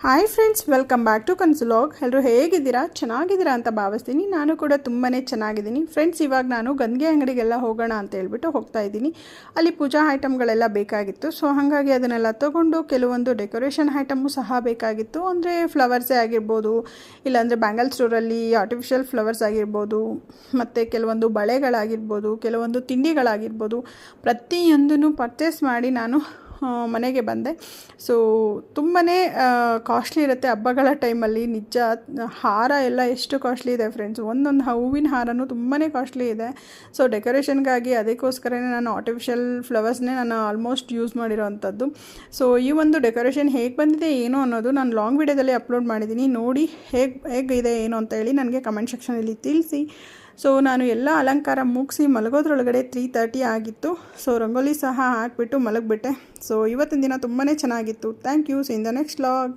Hi friends, welcome back to ಕನ್ಸುಲಾಗ್. ಎಲ್ಲರೂ ಹೇಗಿದ್ದೀರಾ? ಚೆನ್ನಾಗಿದ್ದೀರಾ ಅಂತ ಭಾವಿಸ್ತೀನಿ. ನಾನು ಕೂಡ ತುಂಬಾ ಚೆನ್ನಾಗಿದ್ದೀನಿ. ಫ್ರೆಂಡ್ಸ್, ಇವಾಗ ನಾನು ಗಂಗೆ ಅಂಗಡಿಗೆಲ್ಲ ಹೋಗೋಣ ಅಂತ ಹೇಳ್ಬಿಟ್ಟು ಹೋಗ್ತಾ ಇದ್ದೀನಿ. ಅಲ್ಲಿ ಪೂಜಾ ಐಟಮ್ಗಳೆಲ್ಲ ಬೇಕಾಗಿತ್ತು. ಸೊ ಹಾಗಾಗಿ ಅದನ್ನೆಲ್ಲ ತೊಗೊಂಡು ಕೆಲವೊಂದು ಡೆಕೋರೇಷನ್ ಐಟಮು ಸಹ ಬೇಕಾಗಿತ್ತು. ಅಂದರೆ ಫ್ಲವರ್ಸೇ ಆಗಿರ್ಬೋದು, ಇಲ್ಲಾಂದರೆ ಬ್ಯಾಂಗಲ್ ಸ್ಟೋರಲ್ಲಿ ಆರ್ಟಿಫಿಷಿಯಲ್ ಫ್ಲವರ್ಸ್ ಆಗಿರ್ಬೋದು, ಮತ್ತು ಕೆಲವೊಂದು ಬಳೆಗಳಾಗಿರ್ಬೋದು, ಕೆಲವೊಂದು ತಿಂಡಿಗಳಾಗಿರ್ಬೋದು, ಪ್ರತಿಯೊಂದನ್ನು ಪರ್ಚೇಸ್ ಮಾಡಿ ನಾನು ಮನೆಗೆ ಬಂದೆ. ಸೊ ತುಂಬಾ ಕಾಸ್ಟ್ಲಿ ಇರುತ್ತೆ ಹಬ್ಬಗಳ ಟೈಮಲ್ಲಿ. ನಿಜ, ಹಾರ ಎಲ್ಲ ಎಷ್ಟು ಕಾಸ್ಟ್ಲಿ ಇದೆ ಫ್ರೆಂಡ್ಸ್. ಒಂದೊಂದು ಹೂವಿನ ಹಾರನೂ ತುಂಬಾ ಕಾಸ್ಟ್ಲಿ ಇದೆ. ಸೊ ಡೆಕೋರೇಷನ್ಗಾಗಿ ಅದಕ್ಕೋಸ್ಕರನೇ ನಾನು ಆರ್ಟಿಫಿಷಿಯಲ್ ಫ್ಲವರ್ಸ್ನೇ ನಾನು ಆಲ್ಮೋಸ್ಟ್ ಯೂಸ್ ಮಾಡಿರೋವಂಥದ್ದು. ಸೊ ಈ ಒಂದು ಡೆಕೋರೇಷನ್ ಹೇಗೆ ಬಂದಿದೆ ಏನು ಅನ್ನೋದು ನಾನು ಲಾಂಗ್ ವಿಡಿಯೋದಲ್ಲಿ ಅಪ್ಲೋಡ್ ಮಾಡಿದ್ದೀನಿ. ನೋಡಿ ಹೇಗಿದೆ ಏನು ಅಂತ ಹೇಳಿ ನನಗೆ ಕಮೆಂಟ್ ಸೆಕ್ಷನಲ್ಲಿ ತಿಳಿಸಿ. ಸೊ ನಾನು ಎಲ್ಲ ಅಲಂಕಾರ ಮುಗಿಸಿ ಮಲಗೋದ್ರೊಳಗಡೆ 3:30 ಆಗಿತ್ತು. ಸೊ ರಂಗೋಲಿ ಸಹ ಹಾಕಿಬಿಟ್ಟು ಮಲಗಿಬಿಟ್ಟೆ. ಸೊ ಇವತ್ತಿನ ದಿನ ತುಂಬಾ ಚೆನ್ನಾಗಿತ್ತು. Thank you. See in the next vlog.